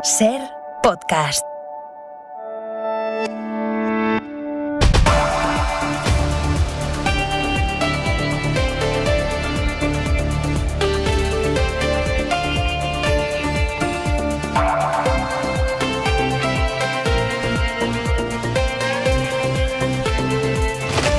SER Podcast.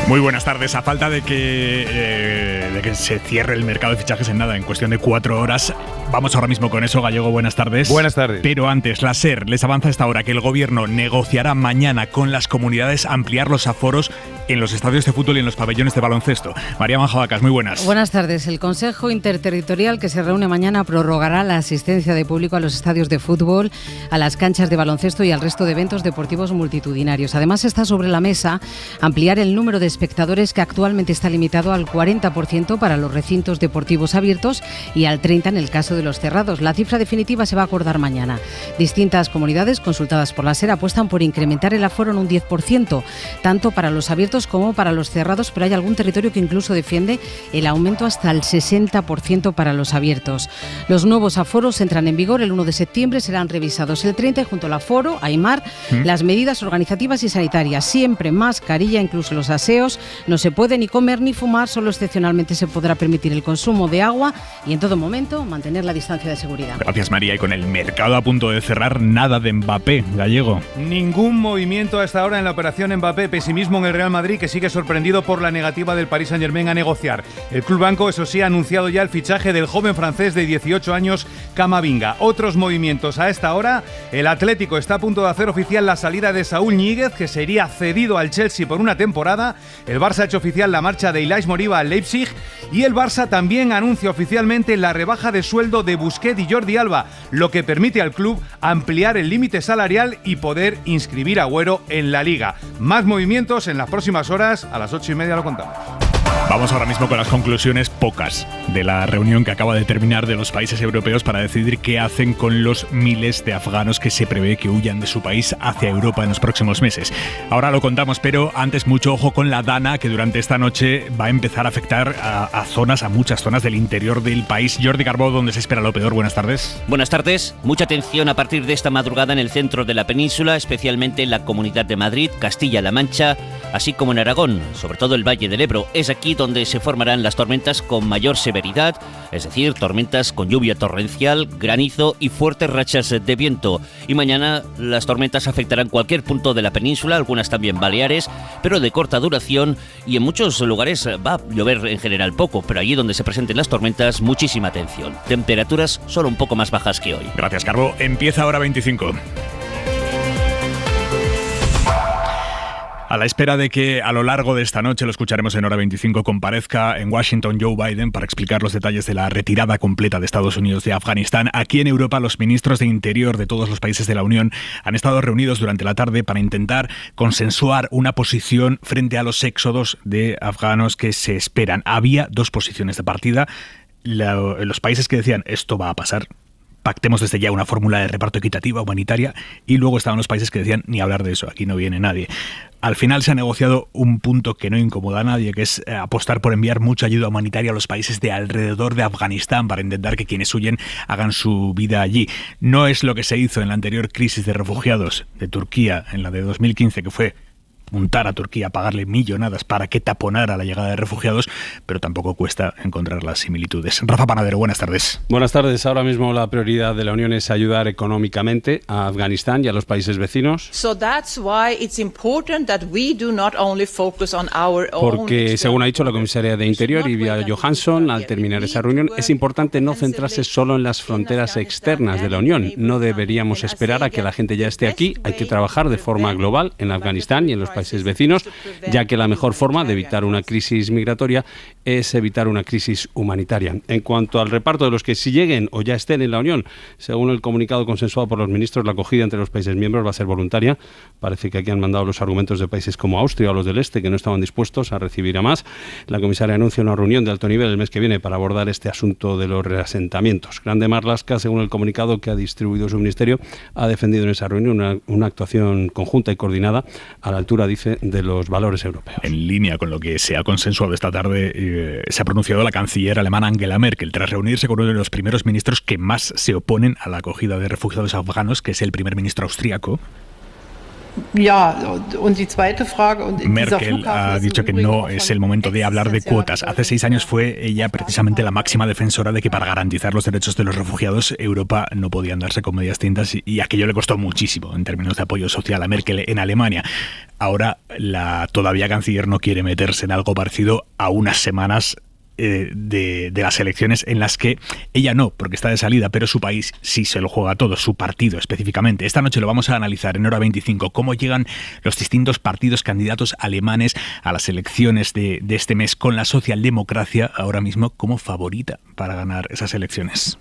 Muy buenas tardes. A falta de que se cierre el mercado de fichajes en nada, en cuestión de 4 horas, vamos ahora mismo con eso. Gallego, buenas tardes. Buenas tardes. Pero antes, la SER les avanza a esta hora que el Gobierno negociará mañana con las comunidades ampliar los aforos en los estadios de fútbol y en los pabellones de baloncesto. María Manjabacas, muy buenas. Buenas tardes. El Consejo Interterritorial que se reúne mañana prorrogará la asistencia de público a los estadios de fútbol, a las canchas de baloncesto y al resto de eventos deportivos multitudinarios. Además, está sobre la mesa ampliar el número de espectadores, que actualmente está limitado al 40% para los recintos deportivos abiertos y al 30% en el caso de los cerrados. La cifra definitiva se va a acordar mañana. Distintas comunidades consultadas por la SER apuestan por incrementar el aforo en un 10%, tanto para los abiertos como para los cerrados, pero hay algún territorio que incluso defiende el aumento hasta el 60% para los abiertos. Los nuevos aforos entran en vigor el 1 de septiembre, serán revisados el 30 y junto al aforo, Aimar, las medidas organizativas y sanitarias, siempre mascarilla, incluso los aseos, no se puede ni comer ni fumar, solo excepcionalmente se podrá permitir el consumo de agua y en todo momento mantener la distancia de seguridad. Gracias, María. Y con el mercado a punto de cerrar, nada de Mbappé, Gallego. Ningún movimiento hasta ahora en la operación Mbappé. Pesimismo en el Real Madrid, que sigue sorprendido por la negativa del Paris Saint-Germain a negociar. El club blanco, eso sí, ha anunciado ya el fichaje del joven francés de 18 años, Camavinga. Otros movimientos a esta hora. El Atlético está a punto de hacer oficial la salida de Saúl Ñíguez, que sería cedido al Chelsea por una temporada. El Barça ha hecho oficial la marcha de Ilaix Moriba al Leipzig. Y el Barça también anuncia oficialmente la rebaja de sueldo de Busquets y Jordi Alba, lo que permite al club ampliar el límite salarial y poder inscribir a Agüero en la Liga. Más movimientos en las próximas horas, a las 8:30 lo contamos. Vamos ahora mismo con las conclusiones, pocas, de la reunión que acaba de terminar de los países europeos para decidir qué hacen con los miles de afganos que se prevé que huyan de su país hacia Europa en los próximos meses. Ahora lo contamos, pero antes mucho ojo con la Dana, que durante esta noche va a empezar a afectar a muchas zonas del interior del país. Jordi Carbó, ¿dónde se espera lo peor? Buenas tardes. Buenas tardes. Mucha atención a partir de esta madrugada en el centro de la península, especialmente en la Comunidad de Madrid, Castilla-La Mancha, así como en Aragón, sobre todo el Valle del Ebro. Es aquí donde se formarán las tormentas con mayor severidad, es decir, tormentas con lluvia torrencial, granizo y fuertes rachas de viento. Y mañana las tormentas afectarán cualquier punto de la península, algunas también Baleares, pero de corta duración, y en muchos lugares va a llover en general poco, pero allí donde se presenten las tormentas, muchísima atención. Temperaturas solo un poco más bajas que hoy. Gracias, Carbo. Empieza Hora 25. A la espera de que a lo largo de esta noche, lo escucharemos en Hora 25, comparezca en Washington Joe Biden para explicar los detalles de la retirada completa de Estados Unidos de Afganistán. Aquí en Europa, los ministros de Interior de todos los países de la Unión han estado reunidos durante la tarde para intentar consensuar una posición frente a los éxodos de afganos que se esperan. Había dos posiciones de partida. Los países que decían esto va a pasar, pactemos desde ya una fórmula de reparto equitativa, humanitaria, y luego estaban los países que decían ni hablar de eso, aquí no viene nadie. Al final se ha negociado un punto que no incomoda a nadie, que es apostar por enviar mucha ayuda humanitaria a los países de alrededor de Afganistán para intentar que quienes huyen hagan su vida allí. No es lo que se hizo en la anterior crisis de refugiados de Turquía, en la de 2015, que fue montar a Turquía, pagarle millonadas para que taponara la llegada de refugiados, pero tampoco cuesta encontrar las similitudes. Rafa Panadero, buenas tardes. Buenas tardes. Ahora mismo la prioridad de la Unión es ayudar económicamente a Afganistán y a los países vecinos. Porque, según ha dicho la comisaria de Interior, Ylva Johansson, al terminar esa reunión, es importante no centrarse solo en las fronteras externas de la Unión. No deberíamos esperar a que la gente ya esté aquí. Hay que trabajar de forma global en Afganistán y en los países vecinos, ya que la mejor forma de evitar una crisis migratoria es evitar una crisis humanitaria. En cuanto al reparto de los que si lleguen o ya estén en la Unión, según el comunicado consensuado por los ministros, la acogida entre los países miembros va a ser voluntaria. Parece que aquí han mandado los argumentos de países como Austria o los del Este, que no estaban dispuestos a recibir a más. La comisaria anuncia una reunión de alto nivel el mes que viene para abordar este asunto de los reasentamientos. Grande Marlaska, según el comunicado que ha distribuido su ministerio, ha defendido en esa reunión una actuación conjunta y coordinada a la altura dice, de los valores europeos. En línea con lo que se ha consensuado esta tarde, se ha pronunciado la canciller alemana Angela Merkel, tras reunirse con uno de los primeros ministros que más se oponen a la acogida de refugiados afganos, que es el primer ministro austríaco. Merkel ha dicho que no es el momento de hablar de cuotas. Hace 6 años fue ella precisamente la máxima defensora de que para garantizar los derechos de los refugiados Europa no podía andarse con medias tintas, y aquello le costó muchísimo en términos de apoyo social a Merkel en Alemania. Ahora la todavía canciller no quiere meterse en algo parecido a unas semanas de las elecciones en las que ella no, porque está de salida, pero su país sí se lo juega todo, su partido específicamente. Esta noche lo vamos a analizar en Hora 25, cómo llegan los distintos partidos candidatos alemanes a las elecciones de este mes, con la socialdemocracia ahora mismo como favorita para ganar esas elecciones.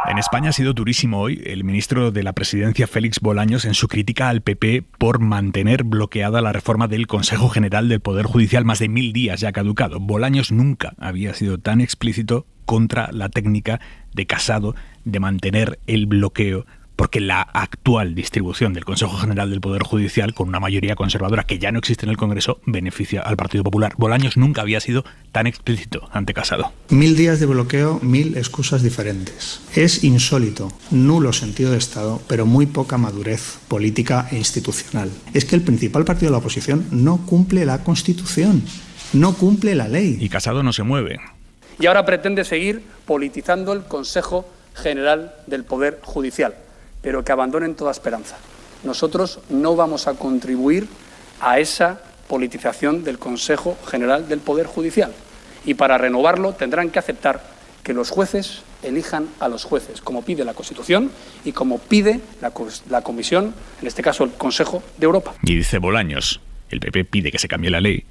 En España ha sido durísimo hoy el ministro de la Presidencia, Félix Bolaños, en su crítica al PP por mantener bloqueada la reforma del Consejo General del Poder Judicial, más de 1000 días ya caducado. Bolaños nunca había sido tan explícito contra la técnica de Casado de mantener el bloqueo, porque la actual distribución del Consejo General del Poder Judicial, con una mayoría conservadora que ya no existe en el Congreso, beneficia al Partido Popular. Bolaños nunca había sido tan explícito ante Casado. 1000 días de bloqueo, 1000 excusas diferentes. Es insólito, nulo sentido de Estado, pero muy poca madurez política e institucional. Es que el principal partido de la oposición no cumple la Constitución, no cumple la ley. Y Casado no se mueve. Y ahora pretende seguir politizando el Consejo General del Poder Judicial, pero que abandonen toda esperanza. Nosotros no vamos a contribuir a esa politización del Consejo General del Poder Judicial. Y para renovarlo tendrán que aceptar que los jueces elijan a los jueces, como pide la Constitución y como pide la Comisión, en este caso el Consejo de Europa. Y dice Bolaños, el PP pide que se cambie la ley,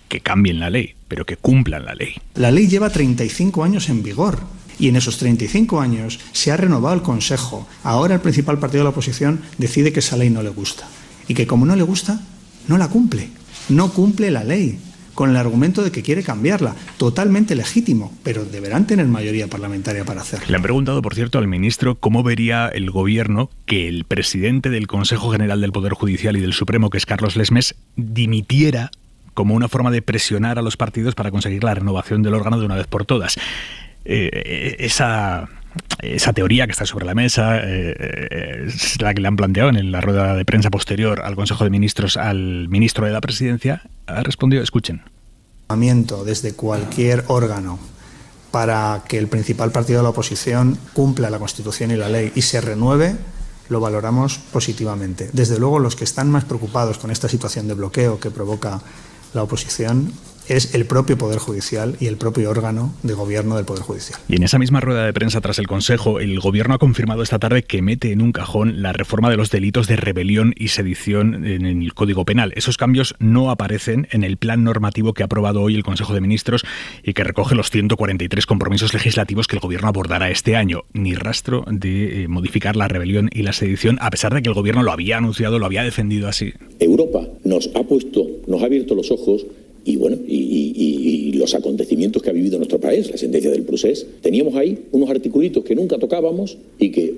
que cambien la ley, pero que cumplan la ley. La ley lleva 35 años en vigor. Y en esos 35 años se ha renovado el Consejo. Ahora el principal partido de la oposición decide que esa ley no le gusta. Y que como no le gusta, no la cumple. No cumple la ley, con el argumento de que quiere cambiarla. Totalmente legítimo, pero deberán tener mayoría parlamentaria para hacerlo. Le han preguntado, por cierto, al ministro cómo vería el gobierno que el presidente del Consejo General del Poder Judicial y del Supremo, que es Carlos Lesmes, dimitiera como una forma de presionar a los partidos para conseguir la renovación del órgano de una vez por todas. Esa teoría que está sobre la mesa es la que le han planteado en la rueda de prensa posterior al Consejo de Ministros al ministro de la Presidencia. Ha respondido, escuchen. Desde cualquier órgano para que el principal partido de la oposición cumpla la Constitución y la ley y se renueve, lo valoramos positivamente. Desde luego, los que están más preocupados con esta situación de bloqueo que provoca la oposición es el propio Poder Judicial y el propio órgano de gobierno del Poder Judicial. Y en esa misma rueda de prensa tras el Consejo, el Gobierno ha confirmado esta tarde que mete en un cajón la reforma de los delitos de rebelión y sedición en el Código Penal. Esos cambios no aparecen en el plan normativo que ha aprobado hoy el Consejo de Ministros y que recoge los 143 compromisos legislativos que el Gobierno abordará este año. Ni rastro de modificar la rebelión y la sedición, a pesar de que el Gobierno lo había anunciado, lo había defendido así. Europa nos ha abierto los ojos. Y bueno, y los acontecimientos que ha vivido nuestro país, la sentencia del Procés, teníamos ahí unos articulitos que nunca tocábamos y que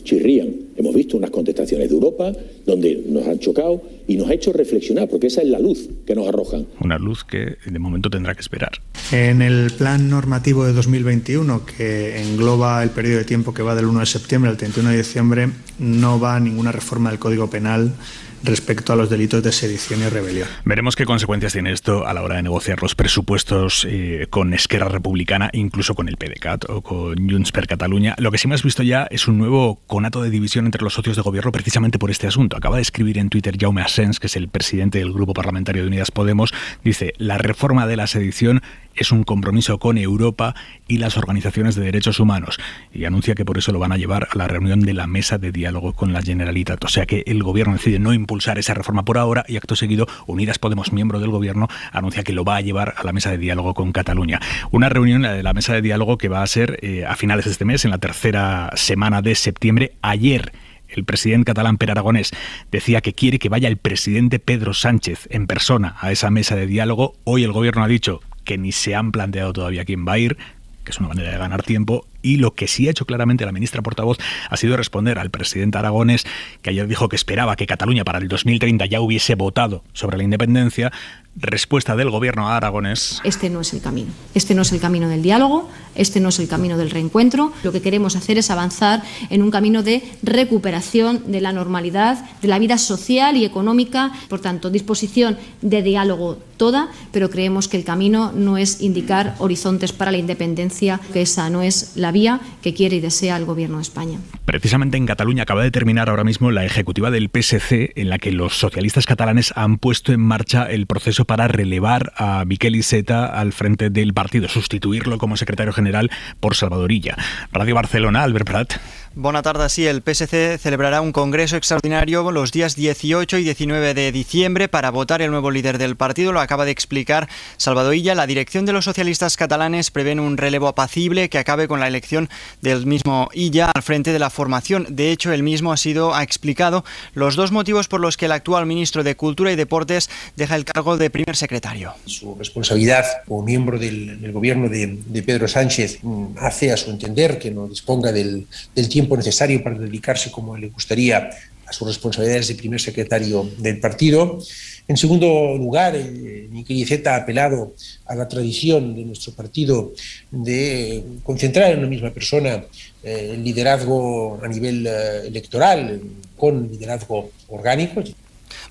chirrían. Hemos visto unas contestaciones de Europa donde nos han chocado y nos ha hecho reflexionar, porque esa es la luz que nos arrojan. Una luz que de momento tendrá que esperar. En el plan normativo de 2021, que engloba el periodo de tiempo que va del 1 de septiembre al 31 de diciembre, no va ninguna reforma del Código Penal respecto a los delitos de sedición y rebelión. Veremos qué consecuencias tiene esto a la hora de negociar los presupuestos con Esquerra Republicana, incluso con el PDeCAT o con Junts per Catalunya. Lo que sí hemos visto ya es un nuevo conato de división entre los socios de gobierno precisamente por este asunto. Acaba de escribir en Twitter Jaume Asens, que es el presidente del Grupo Parlamentario de Unidas Podemos, dice: la reforma de la sedición es un compromiso con Europa y las organizaciones de derechos humanos, y anuncia que por eso lo van a llevar a la reunión de la mesa de diálogo con la Generalitat. O sea que el gobierno decide no impulsar esa reforma por ahora y acto seguido Unidas Podemos, miembro del gobierno, anuncia que lo va a llevar a la mesa de diálogo con Cataluña. Una reunión de la mesa de diálogo que va a ser a finales de este mes, en la tercera semana de septiembre. Ayer el presidente catalán Pere Aragonés decía que quiere que vaya el presidente Pedro Sánchez en persona a esa mesa de diálogo. Hoy el gobierno ha dicho que ni se han planteado todavía quién va a ir, que es una manera de ganar tiempo, y lo que sí ha hecho claramente la ministra portavoz ha sido responder al presidente aragonés, que ayer dijo que esperaba que Cataluña para el 2030 ya hubiese votado sobre la independencia. Respuesta del gobierno aragonés: este no es el camino. Este no es el camino del diálogo, este no es el camino del reencuentro. Lo que queremos hacer es avanzar en un camino de recuperación de la normalidad, de la vida social y económica. Por tanto, disposición de diálogo toda, pero creemos que el camino no es indicar horizontes para la independencia, que esa no es la vía que quiere y desea el gobierno de España. Precisamente en Cataluña acaba de terminar ahora mismo la ejecutiva del PSC, en la que los socialistas catalanes han puesto en marcha el proceso para relevar a Miquel Iceta al frente del partido, sustituirlo como secretario general por Salvador Illa. Radio Barcelona, Albert Prat. Bona tarda. Sí, el PSC celebrará un congreso extraordinario los días 18 y 19 de diciembre para votar el nuevo líder del partido. Lo acaba de explicar Salvador Illa. La dirección de los socialistas catalanes prevén un relevo apacible que acabe con la elección del mismo Illa al frente de la formación. De hecho, él mismo ha explicado los dos motivos por los que el actual ministro de Cultura y Deportes deja el cargo de primer secretario. Su responsabilidad como miembro del gobierno de Pedro Sánchez hace a su entender que no disponga del tiempo necesario para dedicarse como le gustaría a sus responsabilidades de primer secretario del partido. En segundo lugar, Miquel Iceta ha apelado a la tradición de nuestro partido de concentrar en una misma persona el liderazgo a nivel electoral con liderazgo orgánico.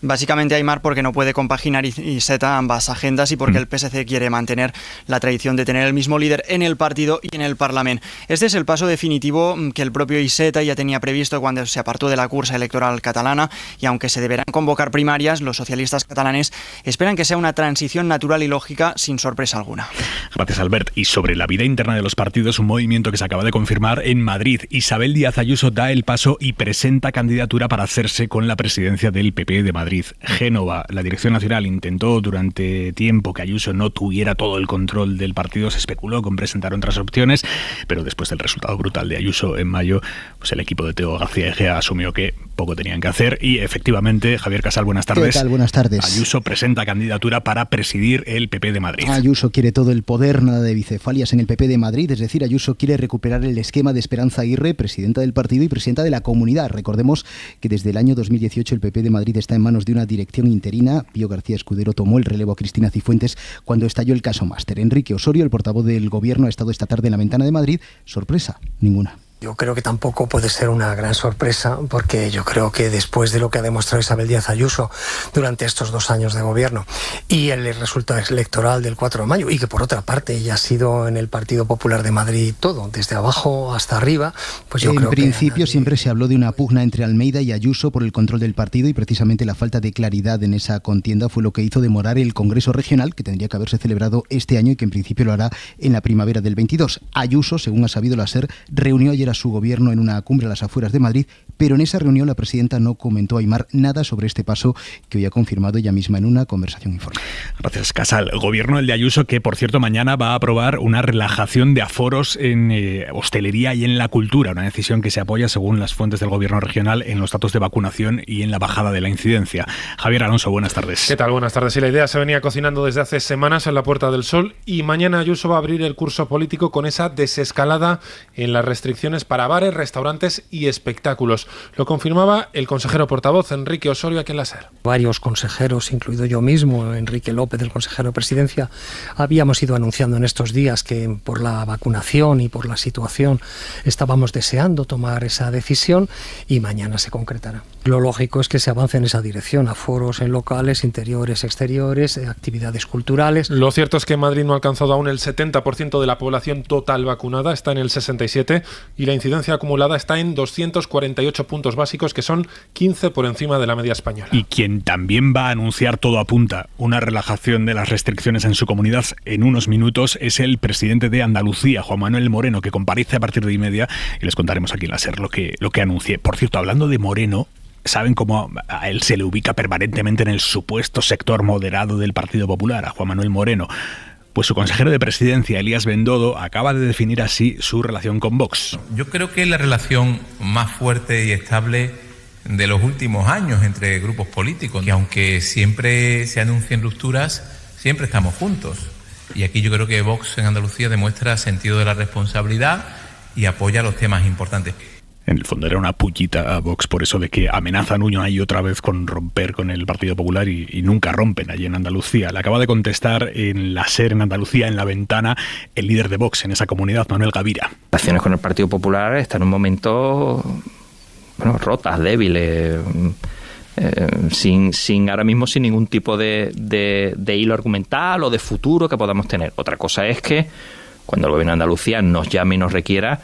Básicamente, Aimar, porque no puede compaginar Iceta ambas agendas y porque el PSC quiere mantener la tradición de tener el mismo líder en el partido y en el Parlamento. Este es el paso definitivo que el propio Iceta ya tenía previsto cuando se apartó de la cursa electoral catalana, y aunque se deberán convocar primarias, los socialistas catalanes esperan que sea una transición natural y lógica sin sorpresa alguna. Gracias, Albert. Y sobre la vida interna de los partidos, un movimiento que se acaba de confirmar en Madrid. Isabel Díaz Ayuso da el paso y presenta candidatura para hacerse con la presidencia del PP de Madrid. Génova, la Dirección Nacional, intentó durante tiempo que Ayuso no tuviera todo el control del partido. Se especuló con presentar otras opciones, pero después del resultado brutal de Ayuso en mayo, pues el equipo de Teo García Egea asumió que poco tenían que hacer y efectivamente, Javier Casal, buenas tardes. ¿Qué tal? Buenas tardes. Ayuso presenta candidatura para presidir el PP de Madrid. Ayuso quiere todo el poder, nada de bicefalias en el PP de Madrid, es decir, Ayuso quiere recuperar el esquema de Esperanza Aguirre, presidenta del partido y presidenta de la Comunidad. Recordemos que desde el año 2018 el PP de Madrid está en manos de una dirección interina. Pío García Escudero tomó el relevo a Cristina Cifuentes cuando estalló el caso Máster. Enrique Osorio, el portavoz del Gobierno, ha estado esta tarde en la ventana de Madrid. Sorpresa, ninguna. Yo creo que tampoco puede ser una gran sorpresa, porque yo creo que después de lo que ha demostrado Isabel Díaz Ayuso durante estos 2 años de gobierno y el resultado electoral del 4 de mayo, y que por otra parte ella ha sido en el Partido Popular de Madrid todo, desde abajo hasta arriba, pues yo creo que... En principio siempre se habló de una pugna entre Almeida y Ayuso por el control del partido, y precisamente la falta de claridad en esa contienda fue lo que hizo demorar el Congreso Regional, que tendría que haberse celebrado este año y que en principio lo hará en la primavera del 22. Ayuso, según ha sabido la SER, reunió ayer a su gobierno en una cumbre a las afueras de Madrid, pero en esa reunión la presidenta no comentó a Aimar nada sobre este paso que hoy ha confirmado ella misma en una conversación informal. Gracias, Casal. Gobierno el de Ayuso que, por cierto, mañana va a aprobar una relajación de aforos en hostelería y en la cultura, una decisión que se apoya, según las fuentes del gobierno regional, en los datos de vacunación y en la bajada de la incidencia. Javier Alonso, buenas tardes. ¿Qué tal? Buenas tardes. Sí, la idea se venía cocinando desde hace semanas en la Puerta del Sol, y mañana Ayuso va a abrir el curso político con esa desescalada en las restricciones para bares, restaurantes y espectáculos. Lo confirmaba el consejero portavoz Enrique Osorio aquí en la SER. Varios consejeros, incluido yo mismo, Enrique López, el consejero de Presidencia, habíamos ido anunciando en estos días que por la vacunación y por la situación estábamos deseando tomar esa decisión, y mañana se concretará. Lo lógico es que se avance en esa dirección, aforos en locales, interiores, exteriores, actividades culturales. Lo cierto es que Madrid no ha alcanzado aún el 70% de la población total vacunada, está en el 67%, y la incidencia acumulada está en 248 puntos básicos, que son 15 por encima de la media española. Y quien también va a anunciar, todo apunta, una relajación de las restricciones en su comunidad en unos minutos es el presidente de Andalucía, Juan Manuel Moreno, que comparece a partir de 1:30 y les contaremos aquí en la SER lo que anuncie. Por cierto, hablando de Moreno, ¿saben cómo a él se le ubica permanentemente en el supuesto sector moderado del Partido Popular, a Juan Manuel Moreno? Pues su consejero de Presidencia, Elías Bendodo, acaba de definir así su relación con Vox. Yo creo que es la relación más fuerte y estable de los últimos años entre grupos políticos, que aunque siempre se anuncien rupturas, siempre estamos juntos. Y aquí yo creo que Vox en Andalucía demuestra sentido de la responsabilidad y apoya los temas importantes. En el fondo era una pullita a Vox por eso de que amenazan una y otra vez con romper con el Partido Popular y nunca rompen allí en Andalucía. Le acaba de contestar en la SER en Andalucía, en La Ventana, el líder de Vox en esa comunidad, Manuel Gavira. Las relaciones con el Partido Popular están en un momento rotas, débiles, sin ahora mismo sin ningún tipo de hilo argumental o de futuro que podamos tener. Otra cosa es que cuando el Gobierno de Andalucía nos llame y nos requiera,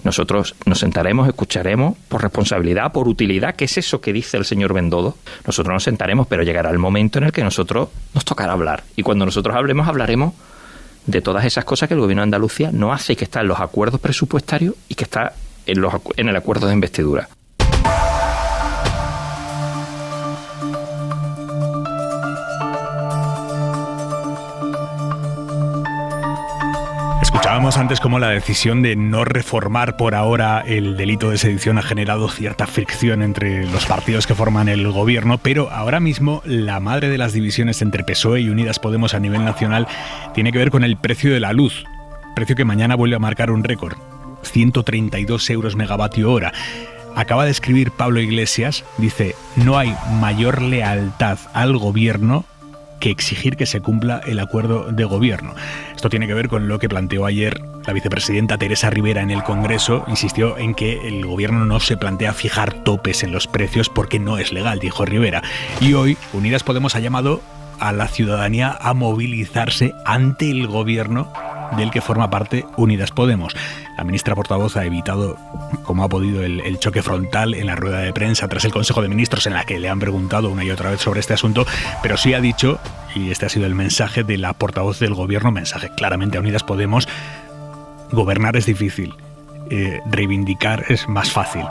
nosotros nos sentaremos, escucharemos por responsabilidad, por utilidad, que es eso que dice el señor Bendodo. Nosotros nos sentaremos, pero llegará el momento en el que nosotros nos tocará hablar. Y cuando nosotros hablemos, hablaremos de todas esas cosas que el Gobierno de Andalucía no hace y que está en los acuerdos presupuestarios y que está en el acuerdo de investidura. Escuchábamos antes cómo la decisión de no reformar por ahora el delito de sedición ha generado cierta fricción entre los partidos que forman el gobierno, pero ahora mismo la madre de las divisiones entre PSOE y Unidas Podemos a nivel nacional tiene que ver con el precio de la luz, precio que mañana vuelve a marcar un récord, 132 euros megavatio hora. Acaba de escribir Pablo Iglesias, dice, no hay mayor lealtad al gobierno que exigir que se cumpla el acuerdo de gobierno. Esto tiene que ver con lo que planteó ayer la vicepresidenta Teresa Rivera en el Congreso. Insistió en que el gobierno no se plantea fijar topes en los precios porque no es legal, dijo Rivera. Y hoy Unidas Podemos ha llamado a la ciudadanía a movilizarse ante el gobierno del que forma parte Unidas Podemos. La ministra portavoz ha evitado, como ha podido, el choque frontal en la rueda de prensa tras el Consejo de Ministros, en la que le han preguntado una y otra vez sobre este asunto, pero sí ha dicho, y este ha sido el mensaje de la portavoz del gobierno, mensaje claramente a Unidas Podemos: gobernar es difícil, reivindicar es más fácil.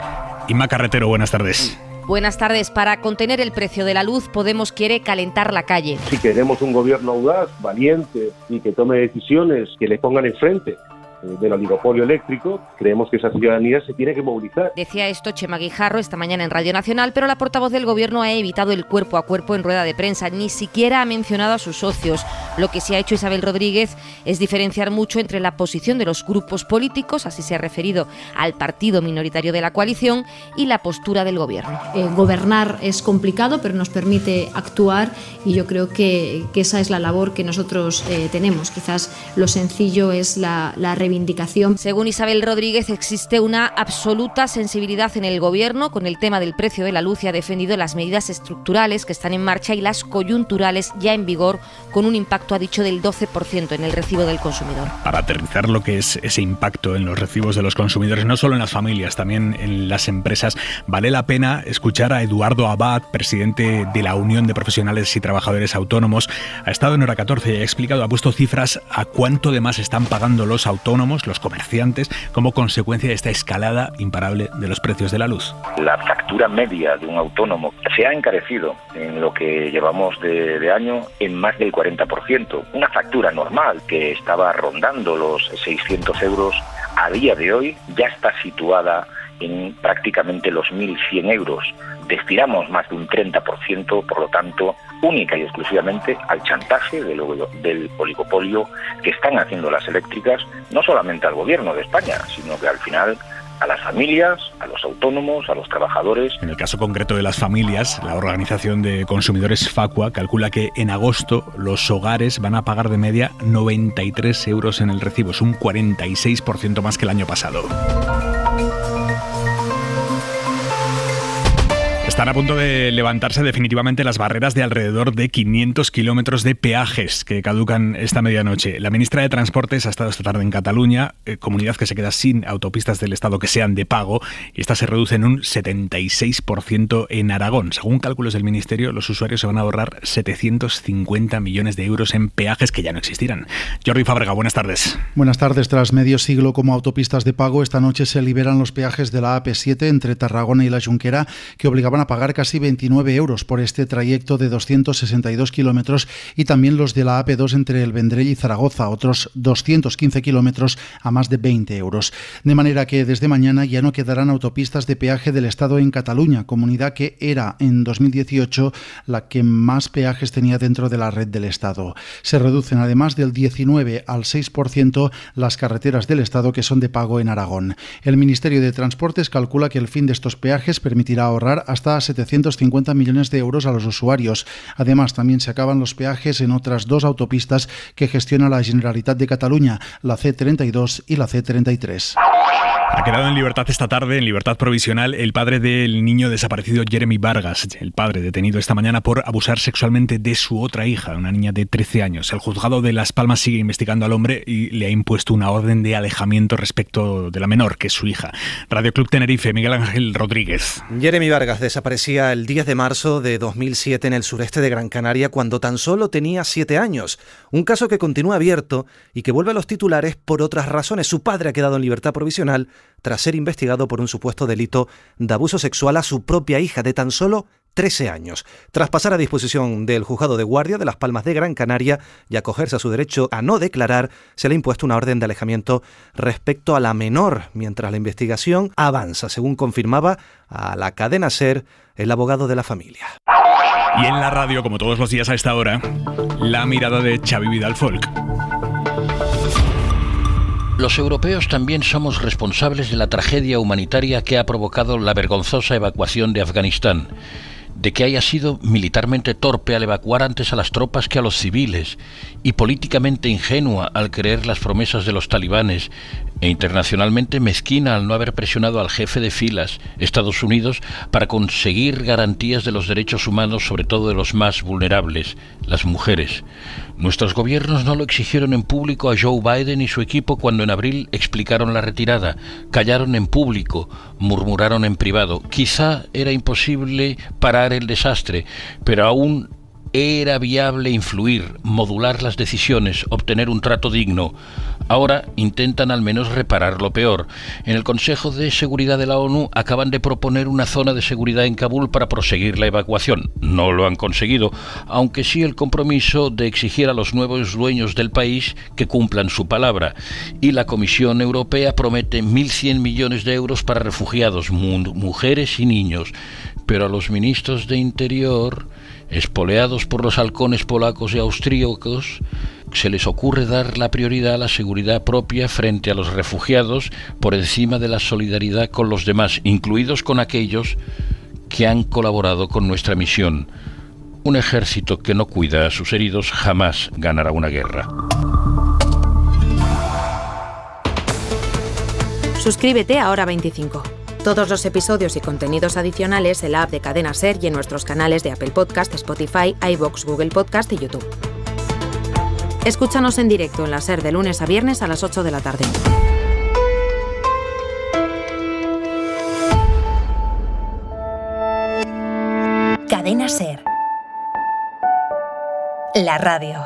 Inma Carretero, buenas tardes. Buenas tardes. Para contener el precio de la luz, Podemos quiere calentar la calle. Si queremos un gobierno audaz, valiente y que tome decisiones que le pongan enfrente del oligopolio eléctrico, creemos que esa ciudadanía se tiene que movilizar. Decía esto Chema Guijarro esta mañana en Radio Nacional, pero la portavoz del Gobierno ha evitado el cuerpo a cuerpo en rueda de prensa, ni siquiera ha mencionado a sus socios. Lo que sí ha hecho Isabel Rodríguez es diferenciar mucho entre la posición de los grupos políticos, así se ha referido al partido minoritario de la coalición, y la postura del Gobierno. Gobernar es complicado, pero nos permite actuar, y yo creo que esa es la labor que nosotros tenemos. Quizás lo sencillo es la reivindicación. Según Isabel Rodríguez, existe una absoluta sensibilidad en el Gobierno con el tema del precio de la luz y ha defendido las medidas estructurales que están en marcha y las coyunturales ya en vigor, con un impacto, ha dicho, del 12% en el recibo del consumidor. Para aterrizar lo que es ese impacto en los recibos de los consumidores, no solo en las familias, también en las empresas, vale la pena escuchar a Eduardo Abad, presidente de la Unión de Profesionales y Trabajadores Autónomos. Ha estado en Hora 14 y ha explicado, ha puesto cifras a cuánto de más están pagando los autónomos, los comerciantes, como consecuencia de esta escalada imparable de los precios de la luz. La factura media de un autónomo se ha encarecido en lo que llevamos de año en más del 40%. Una factura normal que estaba rondando los 600 euros a día de hoy ya está situada en prácticamente los 1.100 euros. Destinamos más de un 30%, por lo tanto, única y exclusivamente al chantaje del oligopolio que están haciendo las eléctricas, no solamente al gobierno de España, sino que al final a las familias, a los autónomos, a los trabajadores. En el caso concreto de las familias, la Organización de Consumidores Facua calcula que en agosto los hogares van a pagar de media 93 euros en el recibo, es un 46% más que el año pasado. Están a punto de levantarse definitivamente las barreras de alrededor de 500 kilómetros de peajes que caducan esta medianoche. La ministra de Transportes ha estado esta tarde en Cataluña, comunidad que se queda sin autopistas del Estado que sean de pago, y esta se reduce en un 76% en Aragón. Según cálculos del Ministerio, los usuarios se van a ahorrar 750 millones de euros en peajes que ya no existirán. Jordi Fábrega, buenas tardes. Buenas tardes. Tras medio siglo como autopistas de pago, esta noche se liberan los peajes de la AP7 entre Tarragona y La Jonquera, que obligaban a a pagar casi 29 euros por este trayecto de 262 kilómetros y también los de la AP2 entre el Vendrell y Zaragoza, otros 215 kilómetros a más de 20 euros. De manera que desde mañana ya no quedarán autopistas de peaje del Estado en Cataluña, comunidad que era en 2018 la que más peajes tenía dentro de la red del Estado. Se reducen además del 19 al 6% las carreteras del Estado que son de pago en Aragón. El Ministerio de Transportes calcula que el fin de estos peajes permitirá ahorrar hasta 750 millones de euros a los usuarios. Además, también se acaban los peajes en otras dos autopistas que gestiona la Generalitat de Cataluña, la C32 y la C33. Ha quedado en libertad esta tarde, en libertad provisional, el padre del niño desaparecido Jeremy Vargas, el padre detenido esta mañana por abusar sexualmente de su otra hija, una niña de 13 años. El juzgado de Las Palmas sigue investigando al hombre y le ha impuesto una orden de alejamiento respecto de la menor, que es su hija. Radio Club Tenerife, Miguel Ángel Rodríguez. Jeremy Vargas desaparecía el 10 de marzo de 2007 en el sureste de Gran Canaria cuando tan solo tenía 7 años. Un caso que continúa abierto y que vuelve a los titulares por otras razones. Su padre ha quedado en libertad provisional tras ser investigado por un supuesto delito de abuso sexual a su propia hija de tan solo 13 años. Tras pasar a disposición del juzgado de guardia de Las Palmas de Gran Canaria y acogerse a su derecho a no declarar, se le ha impuesto una orden de alejamiento respecto a la menor, mientras la investigación avanza, según confirmaba a la cadena SER el abogado de la familia. Y en la radio, como todos los días a esta hora, la mirada de Xavi Vidal Folk. Los europeos también somos responsables de la tragedia humanitaria que ha provocado la vergonzosa evacuación de Afganistán, de que haya sido militarmente torpe al evacuar antes a las tropas que a los civiles y políticamente ingenua al creer las promesas de los talibanes e internacionalmente mezquina al no haber presionado al jefe de filas, Estados Unidos, para conseguir garantías de los derechos humanos, sobre todo de los más vulnerables, las mujeres. Nuestros gobiernos no lo exigieron en público a Joe Biden y su equipo cuando en abril explicaron la retirada, callaron en público, murmuraron en privado. Quizá era imposible parar el desastre, pero aún era viable influir, modular las decisiones, obtener un trato digno. Ahora intentan al menos reparar lo peor. En el Consejo de Seguridad de la ONU acaban de proponer una zona de seguridad en Kabul para proseguir la evacuación. No lo han conseguido, aunque sí el compromiso de exigir a los nuevos dueños del país que cumplan su palabra. Y la Comisión Europea promete 1.100 millones de euros para refugiados, mujeres y niños. Pero a los ministros de Interior, espoleados por los halcones polacos y austríacos, se les ocurre dar la prioridad a la seguridad propia frente a los refugiados por encima de la solidaridad con los demás, incluidos con aquellos que han colaborado con nuestra misión. Un ejército que no cuida a sus heridos jamás ganará una guerra. Suscríbete a Hora 25. Todos los episodios y contenidos adicionales en la app de Cadena SER y en nuestros canales de Apple Podcast, Spotify, iVoox, Google Podcast y YouTube. Escúchanos en directo en la SER de lunes a viernes a las 8 de la tarde. Cadena SER. La radio.